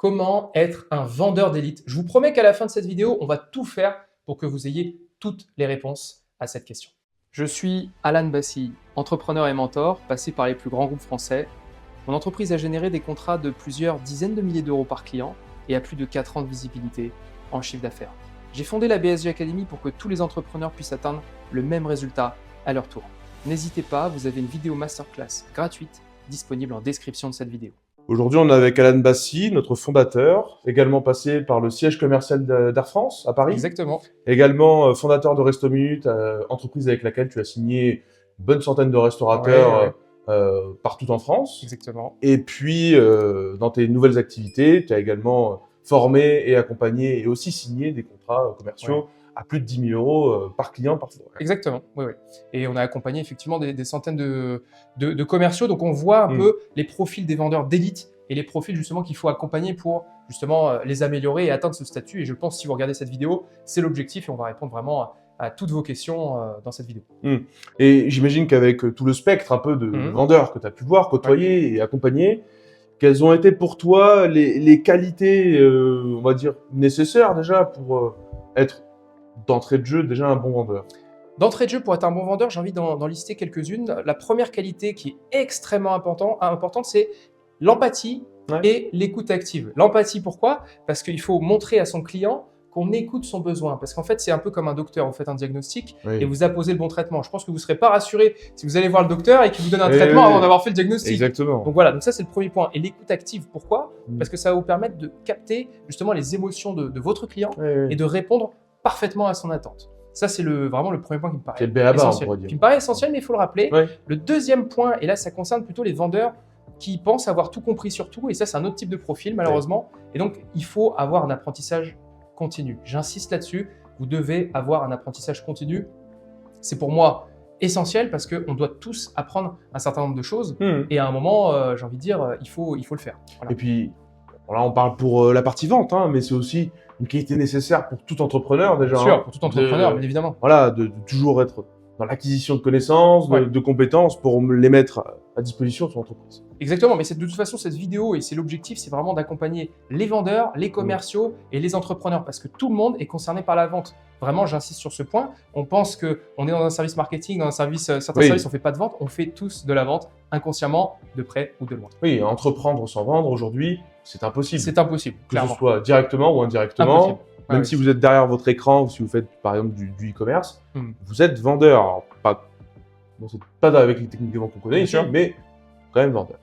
Comment être un vendeur d'élite? Je vous promets qu'à la fin de cette vidéo, on va tout faire pour que vous ayez toutes les réponses à cette question. Je suis Alan Bassi, entrepreneur et mentor, passé par les plus grands groupes français. Mon entreprise a généré des contrats de plusieurs dizaines de milliers d'euros par client et a plus de 4 ans de visibilité en chiffre d'affaires. J'ai fondé la BSG Academy pour que tous les entrepreneurs puissent atteindre le même résultat à leur tour. N'hésitez pas, vous avez une vidéo masterclass gratuite disponible en description de cette vidéo. Aujourd'hui, on est avec Alan Bassi, notre fondateur, également passé par le siège commercial d'Air France à Paris. Exactement. Également fondateur de Resto Minute, entreprise avec laquelle tu as signé une bonne centaine de restaurateurs partout en France. Exactement. Et puis, dans tes nouvelles activités, tu as également formé et accompagné et aussi signé des contrats commerciaux à plus de 10 000 euros par client parfois. Exactement, oui. Et on a accompagné effectivement des centaines de commerciaux. Donc on voit un peu les profils des vendeurs d'élite et les profils justement qu'il faut accompagner pour justement les améliorer et atteindre ce statut. Et je pense, si vous regardez cette vidéo, c'est l'objectif et on va répondre vraiment à toutes vos questions dans cette vidéo. Et j'imagine qu'avec tout le spectre un peu de vendeurs que tu as pu voir, côtoyer et accompagner, quelles ont été pour toi les qualités, on va dire, nécessaires déjà pour être d'entrée de jeu déjà un bon vendeur? D'entrée de jeu, pour être un bon vendeur, j'ai envie d'en lister quelques-unes. La première qualité qui est extrêmement importante, c'est l'empathie et l'écoute active. L'empathie, pourquoi? Parce qu'il faut montrer à son client qu'on écoute son besoin. Parce qu'en fait, c'est un peu comme un docteur. Vous faites un diagnostic et vous apposez le bon traitement. Je pense que vous ne serez pas rassuré si vous allez voir le docteur et qu'il vous donne un traitement avant d'avoir fait le diagnostic. Exactement. Donc voilà, donc ça c'est le premier point. Et l'écoute active, pourquoi? Parce que ça va vous permettre de capter justement les émotions de votre client et de répondre parfaitement à son attente. Ça, c'est vraiment le premier point qui me paraît essentiel. Qui me paraît essentiel, mais il faut le rappeler. Le deuxième point, et là, ça concerne plutôt les vendeurs qui pensent avoir tout compris sur tout, et ça, c'est un autre type de profil, malheureusement. Et donc, il faut avoir un apprentissage continu. J'insiste là-dessus, vous devez avoir un apprentissage continu. C'est pour moi essentiel parce qu'on doit tous apprendre un certain nombre de choses, et à un moment, j'ai envie de dire, il faut le faire. Voilà. Et puis, là, on parle pour la partie vente, mais c'est aussi une qualité nécessaire pour tout entrepreneur déjà. Bien sûr, pour tout entrepreneur, bien évidemment. Voilà, de toujours être dans l'acquisition de connaissances, de compétences pour les mettre à disposition de son entreprise. Exactement, mais de toute façon, cette vidéo, et c'est l'objectif, c'est vraiment d'accompagner les vendeurs, les commerciaux et les entrepreneurs, parce que tout le monde est concerné par la vente. Vraiment, j'insiste sur ce point. On pense qu'on est dans un service marketing, dans un service, certains services, on ne fait pas de vente, on fait tous de la vente, inconsciemment, de près ou de loin. Oui, entreprendre sans vendre aujourd'hui, c'est impossible. C'est impossible, clairement. Que ce soit directement ou indirectement. Impossible. Même si vous êtes derrière votre écran ou si vous faites par exemple du e-commerce, vous êtes vendeur. Alors, c'est pas avec les techniques de vente qu'on connaît ici, mais quand même vendeur.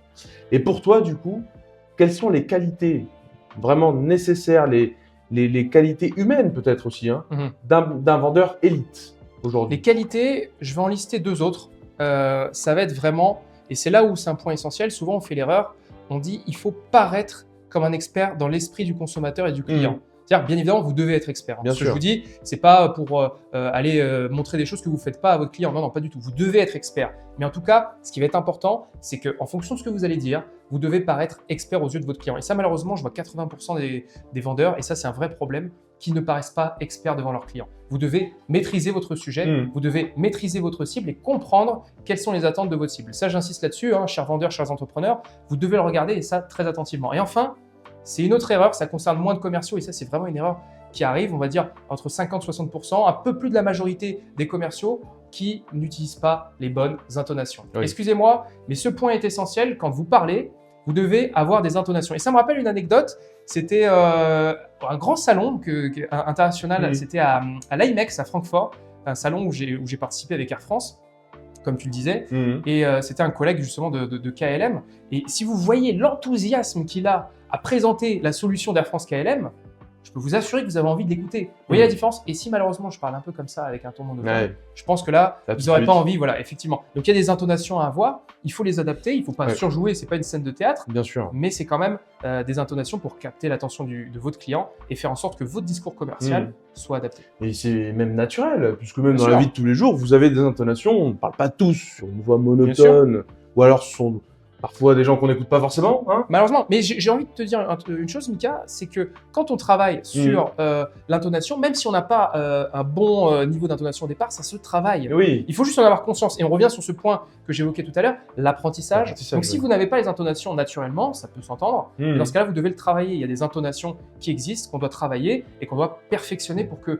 Et pour toi, du coup, quelles sont les qualités vraiment nécessaires, les qualités humaines peut-être aussi, d'un vendeur élite aujourd'hui? Les qualités, je vais en lister deux autres. Ça va être vraiment, et c'est là où c'est un point essentiel, souvent on fait l'erreur, on dit il faut paraître comme un expert dans l'esprit du consommateur et du client. C'est-à-dire, bien évidemment, vous devez être expert. Ce que je vous dis, c'est pas pour aller montrer des choses que vous ne faites pas à votre client. Non, non, pas du tout. Vous devez être expert. Mais en tout cas, ce qui va être important, c'est qu'en fonction de ce que vous allez dire, vous devez paraître expert aux yeux de votre client. Et ça, malheureusement, je vois 80% des vendeurs, et ça, c'est un vrai problème, qui ne paraissent pas experts devant leurs clients. Vous devez maîtriser votre sujet, vous devez maîtriser votre cible et comprendre quelles sont les attentes de votre cible. Ça, j'insiste là-dessus, chers vendeurs, chers entrepreneurs, vous devez le regarder, et ça très attentivement. Et enfin, c'est une autre erreur, ça concerne moins de commerciaux et ça c'est vraiment une erreur qui arrive, on va dire entre 50 et 60%, un peu plus de la majorité des commerciaux qui n'utilisent pas les bonnes intonations. Excusez-moi, mais ce point est essentiel. Quand vous parlez, vous devez avoir des intonations. Et ça me rappelle une anecdote, c'était un grand salon international, c'était à l'IMEX à Francfort, un salon où j'ai participé avec Air France, comme tu le disais, et c'était un collègue justement de KLM. Et si vous voyez l'enthousiasme qu'il a à présenter la solution d'Air France KLM, je peux vous assurer que vous avez envie de l'écouter. Vous voyez la différence? Et si malheureusement je parle un peu comme ça avec un ton monotone, je pense que là, vous n'aurez pas envie, voilà, effectivement. Donc il y a des intonations à avoir, il faut les adapter, il ne faut pas surjouer, c'est pas une scène de théâtre, bien sûr, mais c'est quand même des intonations pour capter l'attention de votre client et faire en sorte que votre discours commercial soit adapté. Et c'est même naturel, puisque même dans la vie de tous les jours, vous avez des intonations, on ne parle pas tous sur une voix monotone, ou alors ce sont Parfois des gens qu'on n'écoute pas forcément. Hein. Malheureusement, mais j'ai envie de te dire une chose, Mika, c'est que quand on travaille sur l'intonation, même si on n'a pas un bon niveau d'intonation au départ, ça se travaille. Oui. Il faut juste en avoir conscience. Et on revient sur ce point que j'évoquais tout à l'heure, l'apprentissage. Donc si vous n'avez pas les intonations naturellement, ça peut s'entendre. Dans ce cas-là, vous devez le travailler. Il y a des intonations qui existent, qu'on doit travailler et qu'on doit perfectionner pour que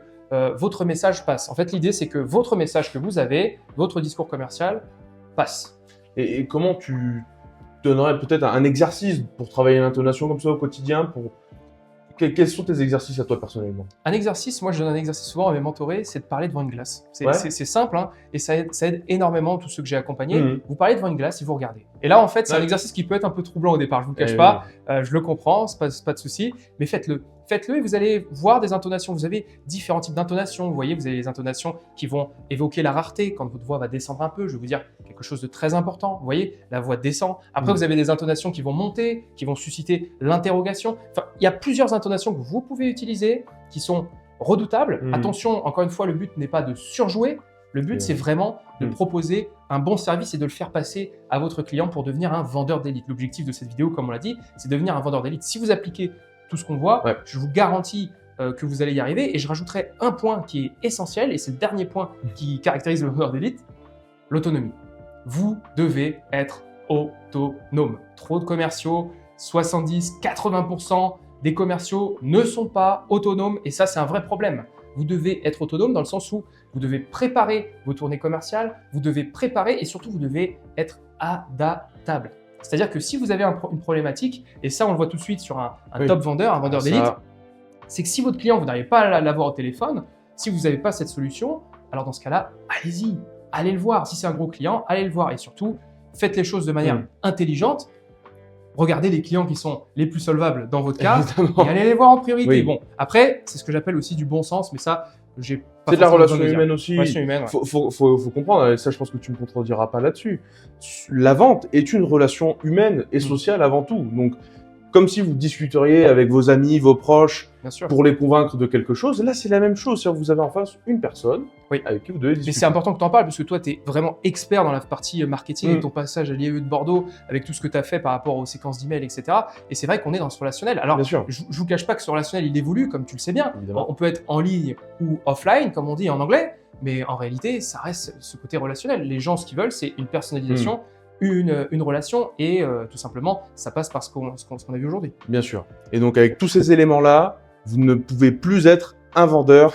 votre message passe. En fait, l'idée, c'est que votre message que vous avez, votre discours commercial, passe. Et comment tu donnerais peut-être un exercice pour travailler l'intonation comme ça au quotidien Quels sont tes exercices à toi personnellement? Un exercice, moi je donne un exercice souvent à mes mentorés, c'est de parler devant une glace. C'est simple hein, et ça aide énormément tous ceux que j'ai accompagnés. Vous parlez devant une glace et vous regardez. Et là en fait c'est un exercice qui peut être un peu troublant au départ, je vous le cache pas, je le comprends, c'est pas de souci, mais faites-le. Faites-le et vous allez voir des intonations. Vous avez différents types d'intonations. Vous voyez, vous avez les intonations qui vont évoquer la rareté quand votre voix va descendre un peu. Je vais vous dire quelque chose de très important. Vous voyez, la voix descend. Après, vous avez des intonations qui vont monter, qui vont susciter l'interrogation. Enfin, il y a plusieurs intonations que vous pouvez utiliser qui sont redoutables. Attention, encore une fois, le but n'est pas de surjouer. Le but, c'est vraiment de proposer un bon service et de le faire passer à votre client pour devenir un vendeur d'élite. L'objectif de cette vidéo, comme on l'a dit, c'est de devenir un vendeur d'élite. Si vous appliquez tout ce qu'on voit, je vous garantis que vous allez y arriver. Et je rajouterai un point qui est essentiel, et c'est le dernier point qui caractérise le vendeur d'élite, l'autonomie. Vous devez être autonome. Trop de commerciaux, 70-80% des commerciaux ne sont pas autonomes, et ça, c'est un vrai problème. Vous devez être autonome dans le sens où vous devez préparer vos tournées commerciales, vous devez préparer et surtout, vous devez être adaptable. C'est-à-dire que si vous avez une problématique, et ça on le voit tout de suite sur un top vendeur, un vendeur d'élite, c'est que si votre client, vous n'arrivez pas à l'avoir au téléphone, si vous n'avez pas cette solution, alors dans ce cas-là, allez-y, allez le voir. Si c'est un gros client, allez le voir. Et surtout, faites les choses de manière intelligente. Regardez les clients qui sont les plus solvables dans votre cas et allez les voir en priorité. Bon, après, c'est ce que j'appelle aussi du bon sens, mais ça, j'ai pas. C'est de la relation humaine aussi. Relation humaine, faut comprendre, et ça je pense que tu ne me contrediras pas là-dessus. La vente est une relation humaine et sociale avant tout. Donc, comme si vous discuteriez avec vos amis, vos proches, pour les convaincre de quelque chose, là c'est la même chose. Vous avez en face une personne avec qui vous devez discuter. Mais c'est important que tu en parles parce que toi tu es vraiment expert dans la partie marketing et ton passage à l'IAE de Bordeaux avec tout ce que tu as fait par rapport aux séquences d'emails, etc. Et c'est vrai qu'on est dans ce relationnel. Alors, je ne vous cache pas que ce relationnel il évolue, comme tu le sais bien. On peut être en ligne ou offline, comme on dit en anglais, mais en réalité ça reste ce côté relationnel. Les gens, ce qu'ils veulent, c'est une personnalisation. Une relation et tout simplement, ça passe par ce qu'on a vu aujourd'hui. Bien sûr. Et donc, avec tous ces éléments-là, vous ne pouvez plus être un vendeur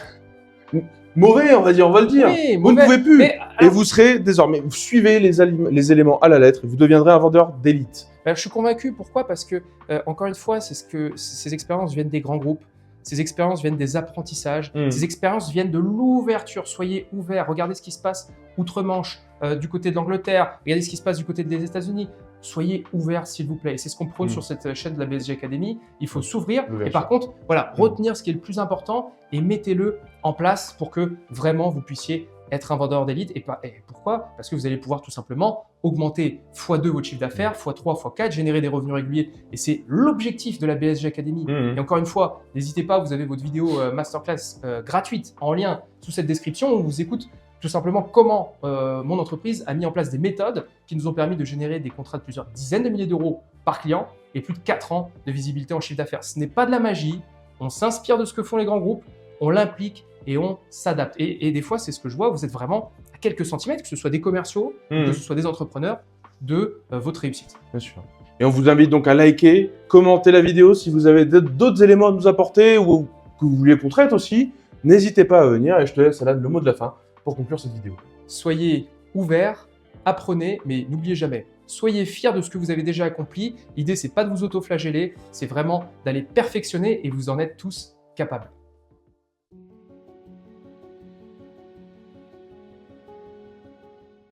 mauvais, on va le dire. Oui, vous ne pouvez plus. Et vous serez désormais, vous suivez les éléments à la lettre et vous deviendrez un vendeur d'élite. Je suis convaincu. Pourquoi? Parce que, encore une fois, ces expériences viennent des grands groupes. Ces expériences viennent des apprentissages, ces expériences viennent de l'ouverture. Soyez ouverts, regardez ce qui se passe outre-Manche, du côté de l'Angleterre, regardez ce qui se passe du côté des États-Unis. Soyez ouverts, s'il vous plaît. Et c'est ce qu'on prône sur cette chaîne de la BSG Academy. Il faut s'ouvrir. Et par contre, voilà, retenir ce qui est le plus important et mettez-le en place pour que vraiment vous puissiez être un vendeur d'élite. Et pourquoi? Parce que vous allez pouvoir tout simplement augmenter x2 votre chiffre d'affaires, x3, x4, générer des revenus réguliers. Et c'est l'objectif de la BSG Academy. Et encore une fois, n'hésitez pas, vous avez votre vidéo masterclass gratuite en lien sous cette description où on vous écoute tout simplement comment mon entreprise a mis en place des méthodes qui nous ont permis de générer des contrats de plusieurs dizaines de milliers d'euros par client et plus de 4 ans de visibilité en chiffre d'affaires. Ce n'est pas de la magie, on s'inspire de ce que font les grands groupes, on l'implique et on s'adapte. Et des fois, c'est ce que je vois, vous êtes vraiment à quelques centimètres, que ce soit des commerciaux, que ce soit des entrepreneurs, de votre réussite. Bien sûr. Et on vous invite donc à liker, commenter la vidéo si vous avez d'autres éléments à nous apporter ou que vous voulez qu'on traite aussi. N'hésitez pas à venir et je te laisse Alan le mot de la fin pour conclure cette vidéo. Soyez ouverts, apprenez, mais n'oubliez jamais, soyez fiers de ce que vous avez déjà accompli. L'idée, c'est pas de vous auto-flageller, c'est vraiment d'aller perfectionner et vous en êtes tous capables.